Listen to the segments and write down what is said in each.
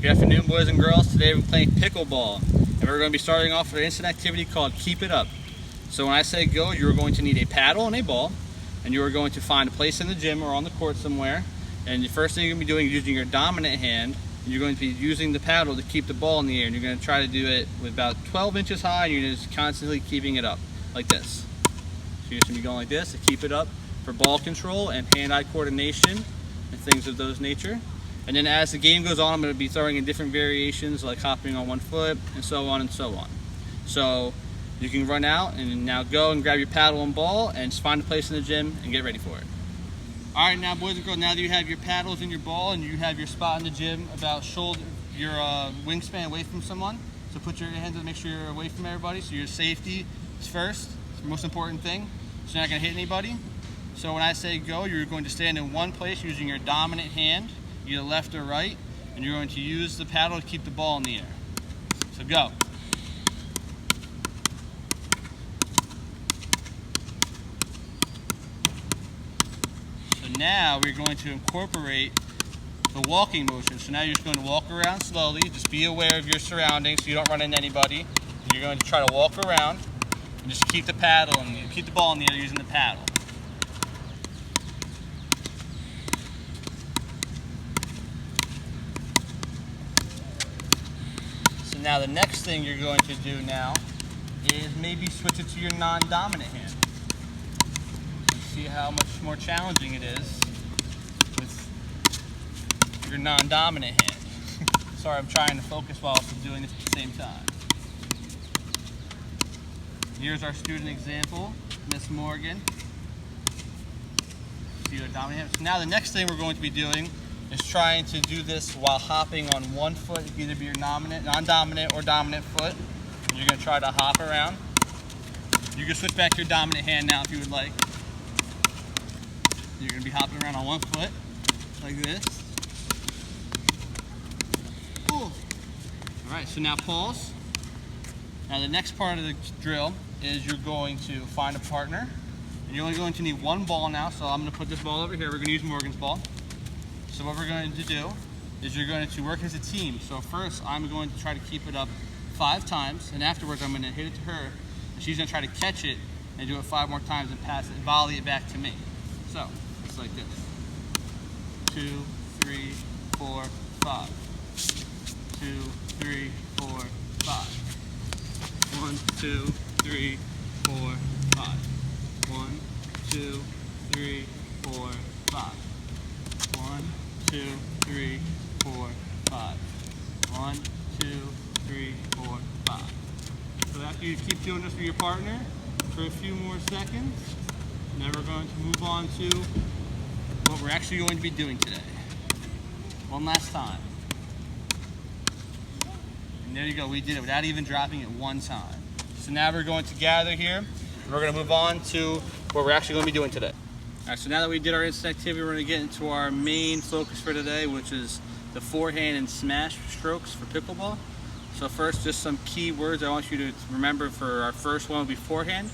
Good afternoon, boys and girls. Today we're playing pickleball, and we're going to be starting off with an instant activity called Keep It Up. So when I say go, you're going to need a paddle and a ball, and you are going to find a place in the gym or on the court somewhere. And the first thing you're going to be doing is using your dominant hand, and you're going to be using the paddle to keep the ball in the air. And you're going to try to do it with about 12 inches high, and you're just constantly keeping it up like this. So you're just going to be going like this to keep it up for ball control and hand-eye coordination and things of those nature. And then as the game goes on, I'm going to be throwing in different variations like hopping on one foot and so on and so on. So you can run out and now go and grab your paddle and ball and just find a place in the gym and get ready for it. Alright, now boys and girls, now that you have your paddles and your ball and you have your spot in the gym about your wingspan away from someone, so put your hands to make sure you're away from everybody, so your safety is first. It's the most important thing, so you're not going to hit anybody. So when I say go, you're going to stand in one place using your dominant hand, either left or right, and you're going to use the paddle to keep the ball in the air. So go. So now we're going to incorporate the walking motion. So now you're just going to walk around slowly. Just be aware of your surroundings so you don't run into anybody. You're going to try to walk around and just keep the paddle and keep the ball in the air using the paddle. Now the next thing you're going to do now is maybe switch it to your non-dominant hand. See how much more challenging it is with your non-dominant hand. Sorry, I'm trying to focus while also doing this at the same time. Here's our student example, Miss Morgan. See your dominant hand. So now the next thing we're going to be doing is trying to do this while hopping on one foot. It can either be your non-dominant or dominant foot. And you're going to try to hop around. You can switch back to your dominant hand now if you would like. You're going to be hopping around on one foot, like this. Cool. Alright, so now pause. Now the next part of the drill is you're going to find a partner. And you're only going to need one ball now, so I'm going to put this ball over here. We're going to use Morgan's ball. So what we're going to do is you're going to work as a team. So first I'm going to try to keep it up 5 times, and afterwards I'm going to hit it to her, and she's going to try to catch it and do it 5 more times and pass it, volley it back to me. So it's like this: 2, 3, 4, 5. 2, 3, 4, 5. 1, 2, 3, 4, 5. 1, 2, 3, 4, 5. 1, 2, 3, 4, 5. 1, 2, 3, 4, 5. So after you keep doing this with your partner for a few more seconds, now we're going to move on to what we're actually going to be doing today. One last time. And there you go, we did it without even dropping it one time. So now we're going to gather here, and we're going to move on to what we're actually going to be doing today. Alright, so now that we did our instant activity, we're going to get into our main focus for today, which is the forehand and smash strokes for pickleball. So first, just some key words I want you to remember for our first one would be forehand.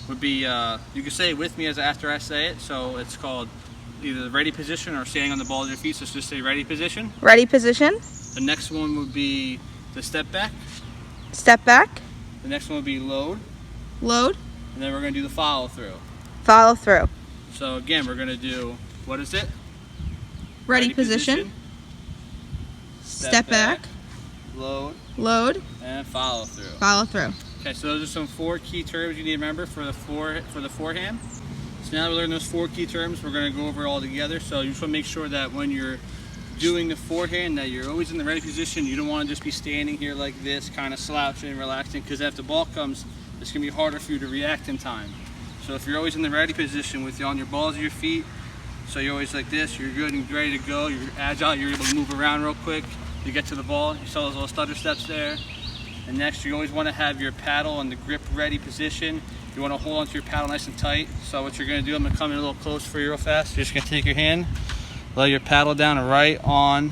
Would be, you can say it with me after I say it, so it's called either the ready position or standing on the ball of your feet, so just say ready position. Ready position. The next one would be the step back. Step back. The next one would be load. Load. And then we're going to do the follow through. Follow through. So again, we're going to do, what is it? Ready position. Step back. Load. Load. And follow through. Follow through. Okay, so those are some 4 key terms you need to remember for the forehand. So now that we learned those 4 key terms, we're going to go over it all together. So you just want to make sure that when you're doing the forehand that you're always in the ready position. You don't want to just be standing here like this, kind of slouching and relaxing, because if the ball comes, it's going to be harder for you to react in time. So if you're always in the ready position with on your balls of your feet, so you're always like this, you're good and ready to go, you're agile, you're able to move around real quick, you get to the ball, you saw those little stutter steps there. And next, you always want to have your paddle in the grip ready position. You want to hold onto your paddle nice and tight. So what you're going to do, I'm going to come in a little close for you real fast. You're just going to take your hand, lay your paddle down right on,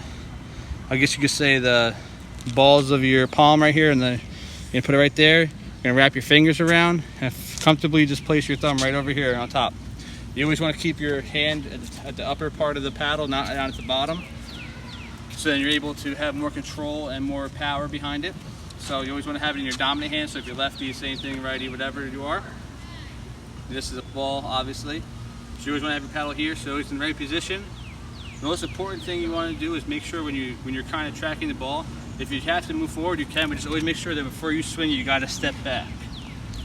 I guess you could say the balls of your palm right here, and then you're going to put it right there. You're going to wrap your fingers around and comfortably just place your thumb right over here on top. You always want to keep your hand at the upper part of the paddle, not down at the bottom. So then you're able to have more control and more power behind it. So you always want to have it in your dominant hand. So if you're lefty, same thing, righty, whatever you are. This is a ball, obviously. So you always want to have your paddle here, so it's in the right position. The most important thing you want to do is make sure when you're kind of tracking the ball, if you have to move forward, you can, but just always make sure that before you swing, you got to step back.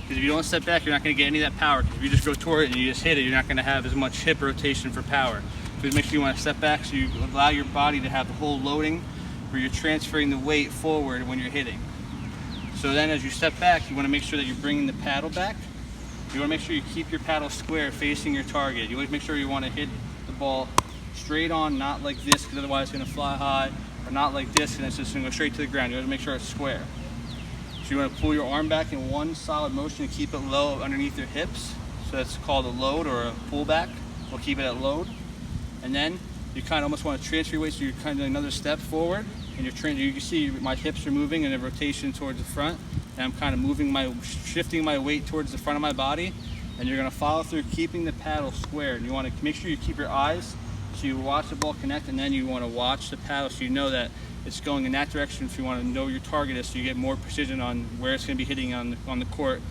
Because if you don't step back, you're not going to get any of that power. Because if you just go toward it and you just hit it, you're not going to have as much hip rotation for power. So just make sure you want to step back so you allow your body to have the whole loading where you're transferring the weight forward when you're hitting. So then as you step back, you want to make sure that you're bringing the paddle back. You want to make sure you keep your paddle square facing your target. You always make sure you want to hit the ball straight on, not like this, because otherwise it's going to fly high, or not like this and it's just going to go straight to the ground. You want to make sure it's square. So you want to pull your arm back in one solid motion and keep it low underneath your hips. So that's called a load or a pullback. We'll keep it at load. And then you kind of almost want to transfer your weight, so you're kind of doing another step forward, and you can see my hips are moving in a rotation towards the front, and I'm kind of shifting my weight towards the front of my body, and you're going to follow through keeping the paddle square. And you want to make sure you keep your eyes so you watch the ball connect, and then you want to watch the paddle so you know that it's going in that direction. If you want to know your target is, so you get more precision on where it's going to be hitting on the court,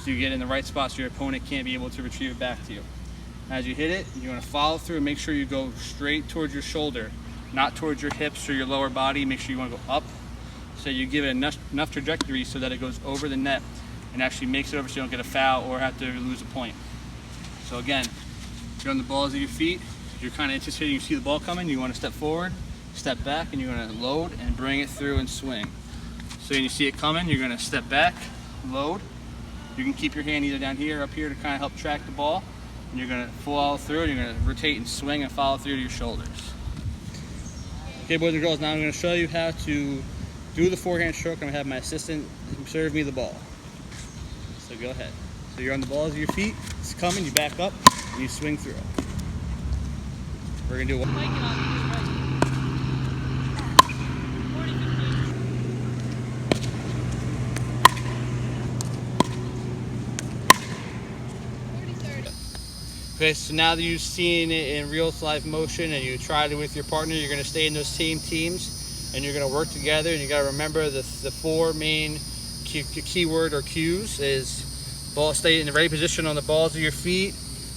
so you get in the right spot so your opponent can't be able to retrieve it back to you. As you hit it, you want to follow through and make sure you go straight towards your shoulder, not towards your hips or your lower body. Make sure you want to go up, so you give it enough trajectory so that it goes over the net and actually makes it over, so you don't get a foul or have to lose a point. So again, you're on the balls of your feet, you're kind of anticipating you see the ball coming, you want to step forward, step back, and you're going to load and bring it through and swing. So when you see it coming, you're going to step back, load. You can keep your hand either down here or up here to kind of help track the ball. And you're going to follow through, and you're going to rotate and swing and follow through to your shoulders. Okay, boys and girls, now I'm going to show you how to do the forehand stroke. I'm going to have my assistant serve me the ball. So go ahead. So you're on the balls of your feet, it's coming, you back up, and you swing through. We're going to do one. Okay, so now that you've seen it in real life motion and you tried it with your partner, you're going to stay in those same teams and you're going to work together. And you got to remember the four main keyword or cues is ball stay in the right position on the balls of your feet,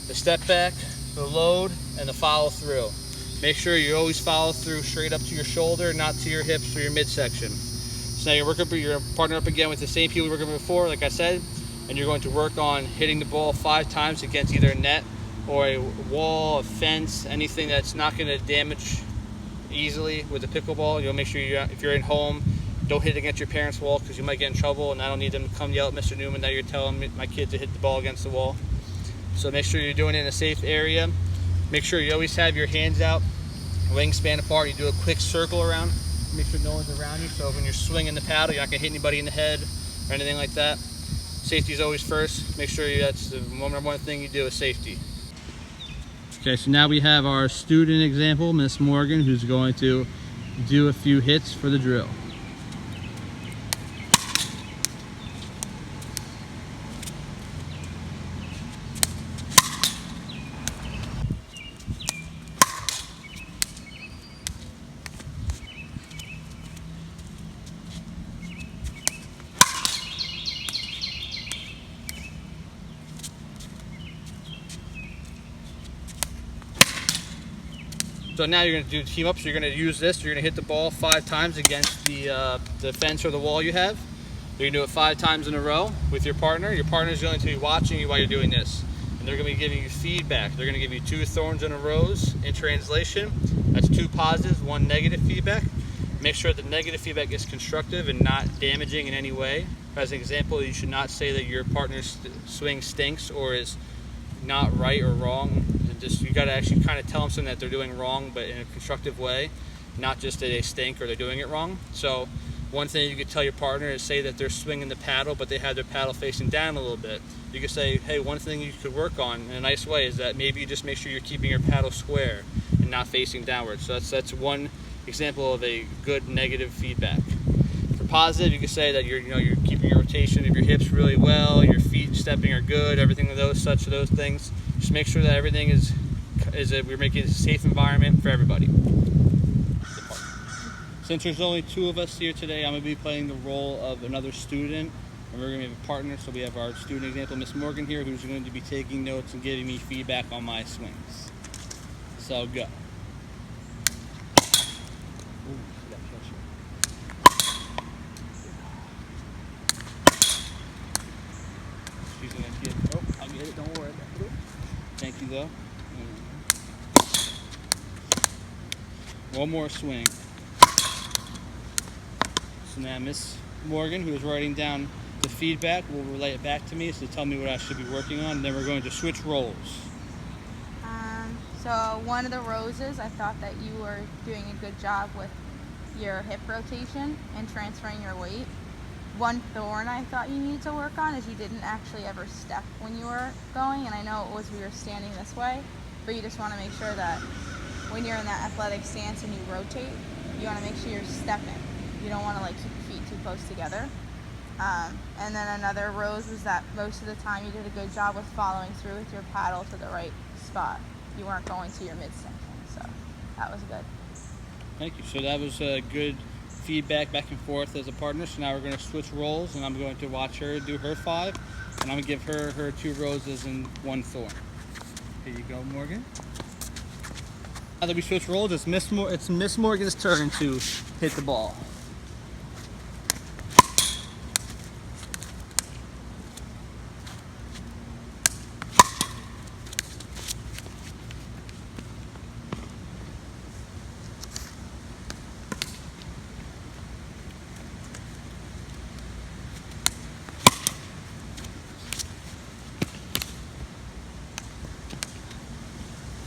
the step back, the load, and the follow through. Make sure you always follow through straight up to your shoulder, not to your hips or your midsection. So now you're working your partner up again with the same people we were working with before, like I said, and you're going to work on hitting the ball 5 times against either a net or a wall, a fence, anything that's not going to damage easily with the pickleball. You'll make sure if you're at home, don't hit it against your parents' wall, because you might get in trouble, and I don't need them to come yell at Mr. Newman that you're telling my kid to hit the ball against the wall. So make sure you're doing it in a safe area. Make sure you always have your hands out, wingspan apart. You do a quick circle around. Make sure no one's around you, so when you're swinging the paddle, you're not going to hit anybody in the head or anything like that. Safety is always first. Make sure that's the number one thing you do is safety. Okay, so now we have our student example, Miss Morgan, who's going to do a few hits for the drill. So now you're going to do team up. So you're going to use this. You're going to hit the ball 5 times against the fence or the wall you have. You're going to do it 5 times in a row with your partner. Your partner is going to be watching you while you're doing this. And they're going to be giving you feedback. They're going to give you 2 thorns in a rows. In translation, that's 2 positives, 1 negative feedback. Make sure the negative feedback is constructive and not damaging in any way. As an example, you should not say that your partner's swing stinks or is not right or wrong. You got to actually kind of tell them something that they're doing wrong, but in a constructive way, not just that they stink or they're doing it wrong. So one thing you could tell your partner is say that they're swinging the paddle, but they have their paddle facing down a little bit. You could say, hey, one thing you could work on in a nice way is that maybe you just make sure you're keeping your paddle square and not facing downward. So that's one example of a good negative feedback. For positive, you could say that you're keeping your rotation of your hips really well, your feet stepping are good, everything of those things. Just make sure that everything we're making it a safe environment for everybody. Since there's only 2 of us here today, I'm going to be playing the role of another student, and we're going to have a partner. So we have our student example, Miss Morgan here, who's going to be taking notes and giving me feedback on my swings. So go. She's going to get, oh, I'll get it, don't worry about it. Thank you though. One more swing. So now Miss Morgan, who is writing down the feedback, will relay it back to me to tell me what I should be working on. And then we're going to switch roles. So one of the roses, I thought that you were doing a good job with your hip rotation and transferring your weight. One thorn I thought you needed to work on is you didn't actually ever step when you were going, and I know it was we were standing this way, but you just want to make sure that when you're in that athletic stance and you rotate, you want to make sure you're stepping. You don't want to like keep your feet too close together. And then another rose was that most of the time you did a good job with following through with your paddle to the right spot. You weren't going to your midsection, so that was good. Thank you. So that was good feedback back and forth as a partner. So now we're going to switch roles, and I'm going to watch her do her 5, and I'm going to give her her 2 roses and 1 thorn. Here you go, Morgan. Now that we switch roles, it's Miss Morgan's turn to hit the ball.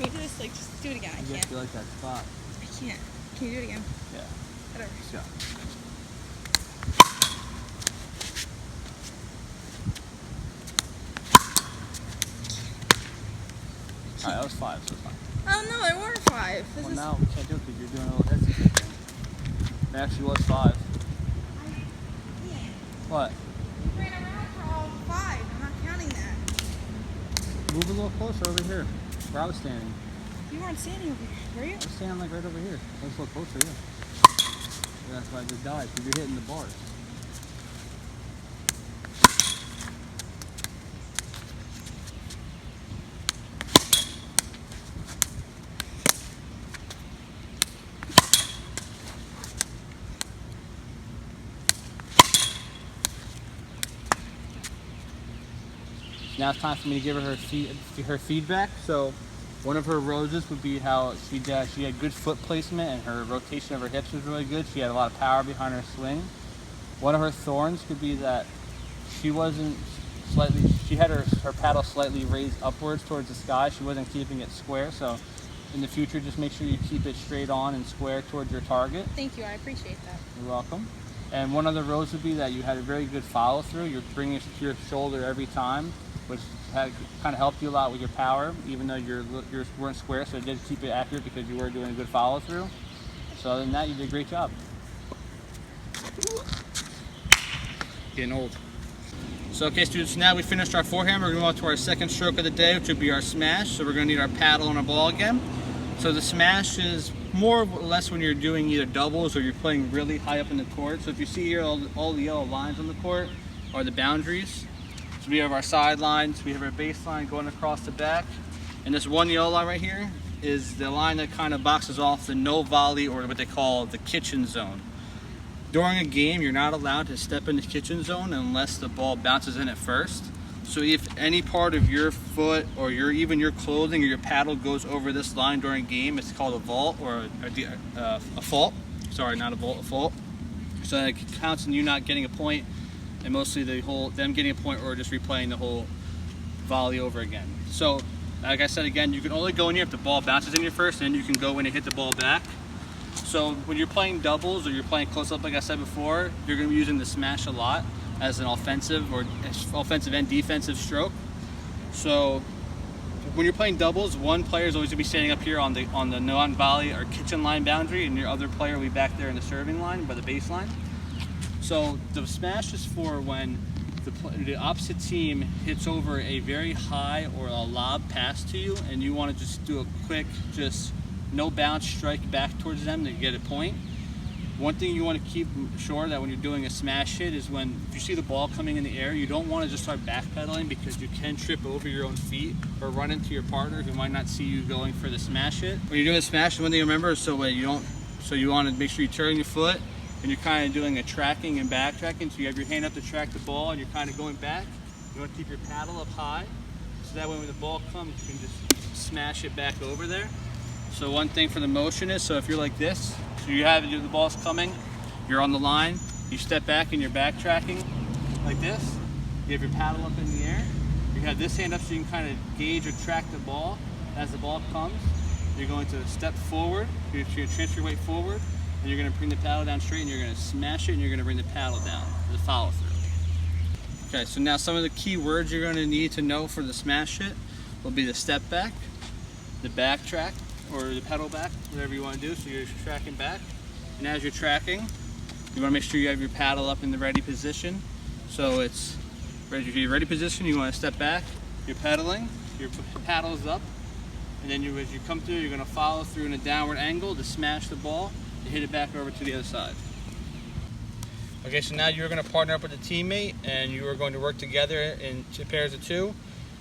Can you just do it again? I You have to like that spot. I can't. Can you do it again? Yeah. Whatever. Let's go. Alright, that was 5, so it's fine. Oh no, there weren't 5. This Well, is. now we can't do it because you're doing a little hesitant thing. It actually was 5. What? You ran around for all 5. I'm not counting that. Move a little closer over here, where I was standing. You weren't standing over here, were you? I was standing like right over here. Let's look closer, yeah. Yeah, that's why I just died, because you're hitting the bars. Now it's time for me to give her her feedback. So one of her roses would be how she had good foot placement and her rotation of her hips was really good. She had a lot of power behind her swing. One of her thorns could be that she had her paddle slightly raised upwards towards the sky. She wasn't keeping it square. So in the future, just make sure you keep it straight on and square towards your target. Thank you, I appreciate that. You're welcome. And one other rose would be that you had a very good follow through. You're bringing it to your shoulder every time, which kind of helped you a lot with your power, even though you weren't square, so it did keep it accurate because you were doing a good follow through. So other than that, you did a great job. Getting old. So okay, students, now we finished our forehand. We're going to go on to our second stroke of the day, which would be our smash. So we're going to need our paddle and our ball again. So the smash is more or less when you're doing either doubles or you're playing really high up in the court. So if you see here, all the yellow lines on the court are the boundaries. So we have our sidelines, we have our baseline going across the back, and this one yellow line right here is the line that kind of boxes off the no volley, or what they call the kitchen zone. During a game, you're not allowed to step in the kitchen zone unless the ball bounces in it first. So if any part of your foot or even your clothing or your paddle goes over this line during a game, it's called a vault or a fault. Sorry, not a vault, a fault. So that counts in you not getting a point, and mostly them getting a point or just replaying the whole volley over again. So like I said again, you can only go in here if the ball bounces in you first, and then you can go in and hit the ball back. So when you're playing doubles or you're playing close up, like I said before, you're going to be using the smash a lot as an offensive and defensive stroke. So when you're playing doubles, one player is always going to be standing up here on the non-volley or kitchen line boundary, and your other player will be back there in the serving line by the baseline. So the smash is for when the opposite team hits over a very high or a lob pass to you, and you want to just do a quick, just no bounce strike back towards them to get a point. One thing you want to keep sure that when you're doing a smash hit is if you see the ball coming in the air, you don't want to just start backpedaling, because you can trip over your own feet or run into your partner who might not see you going for the smash hit. When you're doing a smash, one thing to remember is so you want to make sure you turn your foot and you're kind of doing a tracking and backtracking. So you have your hand up to track the ball and you're kind of going back. You want to keep your paddle up high, so that way when the ball comes, you can just smash it back over there. So one thing for the motion is, so if you're like this, so the ball's coming, you're on the line, you step back and you're backtracking like this. You have your paddle up in the air. You have this hand up so you can kind of gauge or track the ball. As the ball comes, you're going to step forward, you're going to transfer your weight forward, and you're going to bring the paddle down straight, and you're going to smash it, and you're going to bring the paddle down for the follow through. Okay, so now some of the key words you're going to need to know for the smash hit will be the step back, the back track, or the pedal back, whatever you want to do. So you're tracking back, and as you're tracking, you want to make sure you have your paddle up in the ready position. So it's ready position, you want to step back, you're pedaling, your paddle's up, and then as you come through, you're going to follow through in a downward angle to smash the ball to hit it back over to the other side. Okay, so now you're going to partner up with a teammate, and you are going to work together in pairs of two.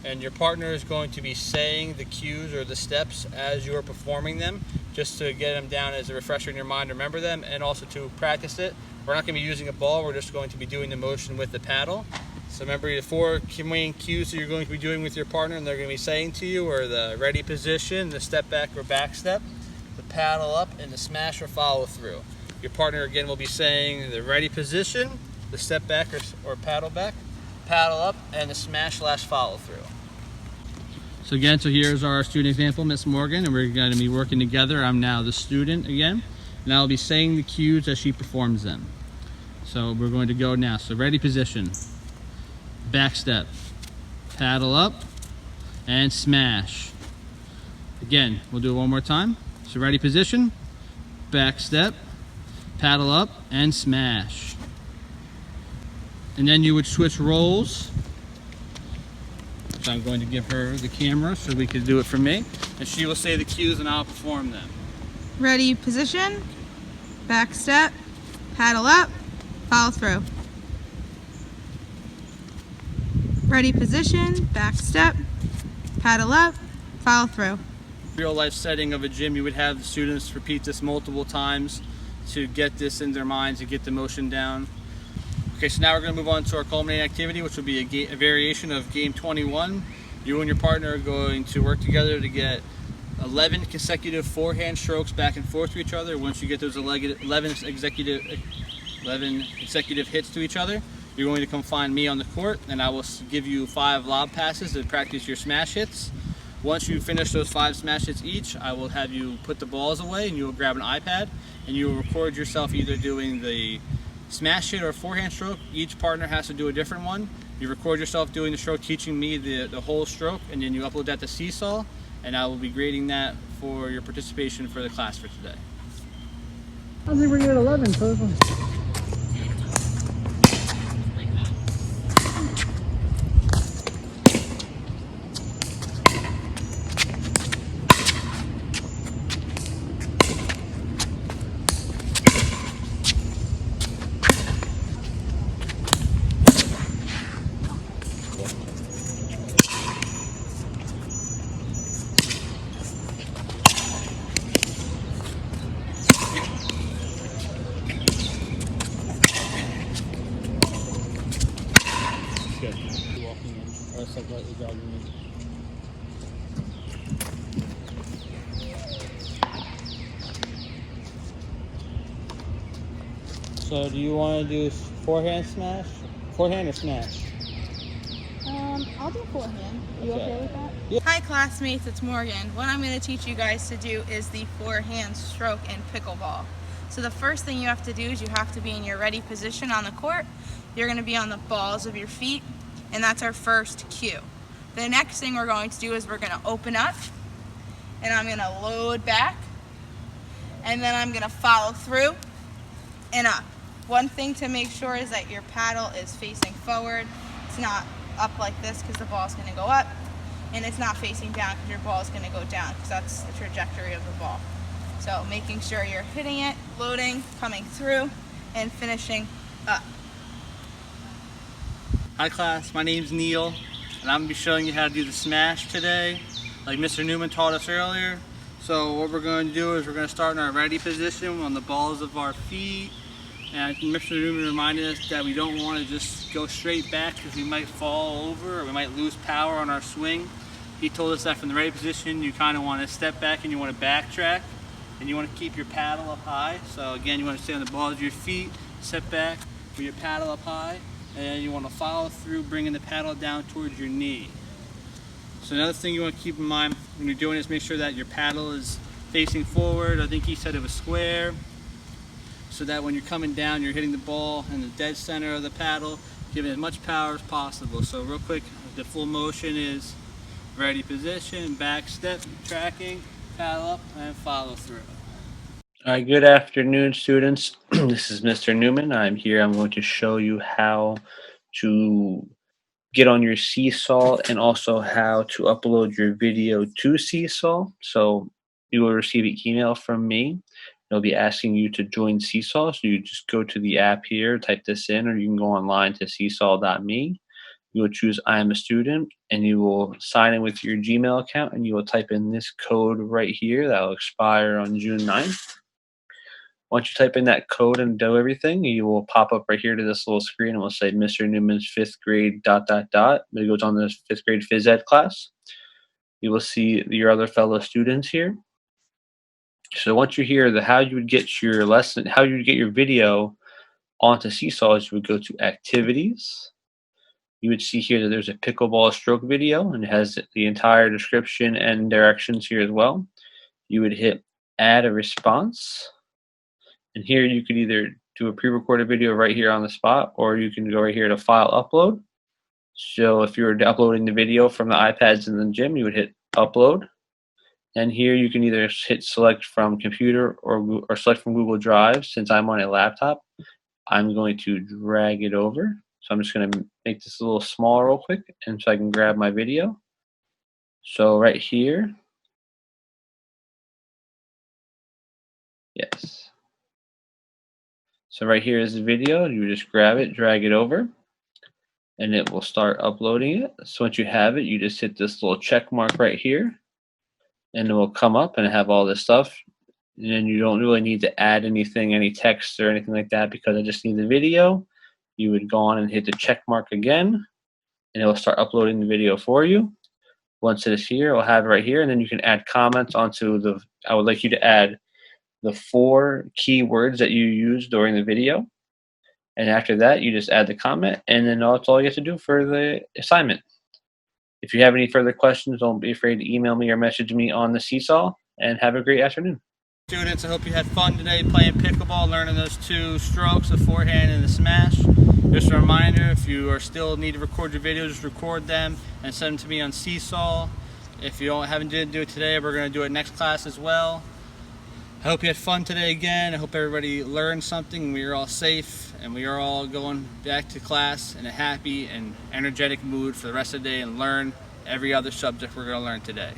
And your partner is going to be saying the cues or the steps as you are performing them, just to get them down as a refresher in your mind to remember them, and also to practice it. We're not going to be using a ball, we're just going to be doing the motion with the paddle. So remember, the 4 main cues that you're going to be doing with your partner and they're going to be saying to you are the ready position, the step back or back step, the paddle up, and the smash or follow through. Your partner again will be saying the ready position, the step back or paddle back, paddle up, and the smash / follow through. So again, so here's our student example, Miss Morgan, and we're going to be working together. I'm now the student again, and I'll be saying the cues as she performs them. So we're going to go now. So ready position, back step, paddle up, and smash. Again, we'll do it one more time. So ready position, back step, paddle up, and smash. And then you would switch roles. So I'm going to give her the camera so we can do it for me. And she will say the cues and I'll perform them. Ready position, back step, paddle up, follow through. Ready position, back step, paddle up, follow through. Real life setting of a gym, you would have the students repeat this multiple times to get this in their minds and get the motion down. Okay, so now we're going to move on to our culminating activity, which will be a variation of game 21. You and your partner are going to work together to get 11 consecutive forehand strokes back and forth to each other. Once you get those 11 consecutive hits to each other, you're going to come find me on the court, and I will give you 5 lob passes to practice your smash hits. Once you finish those 5 smash hits each, I will have you put the balls away, and you will grab an iPad, and you will record yourself either doing the smash hit or forehand stroke. Each partner has to do a different one. You record yourself doing the stroke, teaching me the whole stroke, and then you upload that to Seesaw, and I will be grading that for your participation for the class for today. I think we're at 11, so Good. You're walking in, or slightly jogging in. So do you want to do forehand smash? Forehand or smash? I'll do forehand. Are you okay with that? Yeah. Hi classmates, it's Morgan. What I'm going to teach you guys to do is the forehand stroke in pickleball. So the first thing you have to do is you have to be in your ready position on the court. You're going to be on the balls of your feet, and that's our first cue. The next thing we're going to do is we're going to open up, and I'm going to load back, and then I'm going to follow through and up. One thing to make sure is that your paddle is facing forward. It's not up like this because the ball is going to go up, and it's not facing down because your ball is going to go down because that's the trajectory of the ball. So making sure you're hitting it, loading, coming through, and finishing up. Hi class, my name's Neil, and I'm going to be showing you how to do the smash today, like Mr. Newman taught us earlier. So what we're going to do is we're going to start in our ready position on the balls of our feet. And Mr. Newman reminded us that we don't want to just go straight back because we might fall over or we might lose power on our swing. He told us that from the ready position you kind of want to step back and you want to backtrack and you want to keep your paddle up high. So again, you want to stay on the balls of your feet, step back with your paddle up high, and you want to follow through bringing the paddle down towards your knee. So another thing you want to keep in mind when you're doing this, make sure that your paddle is facing forward. I think he said it was square, so that when you're coming down, you're hitting the ball in the dead center of the paddle, giving as much power as possible. So real quick, the full motion is ready position, back step, tracking, paddle up, and follow through. All right, good afternoon, students. This is Mr. Newman. I'm here. I'm going to show you how to get on your Seesaw and also how to upload your video to Seesaw. So you will receive an email from me. It'll be asking you to join Seesaw. So you just go to the app here, type this in, or you can go online to seesaw.me. You will choose I am a student, and you will sign in with your Gmail account, and you will type in this code right here that will expire on June 9th. Once you type in that code and do everything, you will pop up right here to this little screen and will say Mr. Newman's 5th grade ... It goes on this 5th grade phys ed class. You will see your other fellow students here. So once you're here, how you would get your lesson, how you would get your video onto Seesaw is you would go to activities. You would see here that there's a pickleball stroke video, and it has the entire description and directions here as well. You would hit add a response. And here you could either do a pre-recorded video right here on the spot, or you can go right here to file upload. So if you were uploading the video from the iPads in the gym, you would hit upload. And here you can either hit select from computer or select from Google Drive. Since I'm on a laptop, I'm going to drag it over. So I'm just going to make this a little smaller real quick, and so I can grab my video. So right here, yes. So right here is the video. You just grab it, drag it over, and it will start uploading it. So once you have it, you just hit this little check mark right here, and it will come up and have all this stuff. And then you don't really need to add anything, any text or anything like that, because I just need the video. You would go on and hit the check mark again, and it will start uploading the video for you. Once it is here, I'll have it right here, and then you can add comments onto the, I would like you to add the 4 keywords that you use during the video. And after that, you just add the comment, and then that's all you have to do for the assignment. If you have any further questions, don't be afraid to email me or message me on the Seesaw, and have a great afternoon. Students, I hope you had fun today playing pickleball, learning those 2 strokes, the forehand and the smash. Just a reminder, if you are still need to record your videos, just record them and send them to me on Seesaw. If you haven't did do it today, we're going to do it next class as well. I hope you had fun today again. I hope everybody learned something. We are all safe, and we are all going back to class in a happy and energetic mood for the rest of the day and learn every other subject we're going to learn today.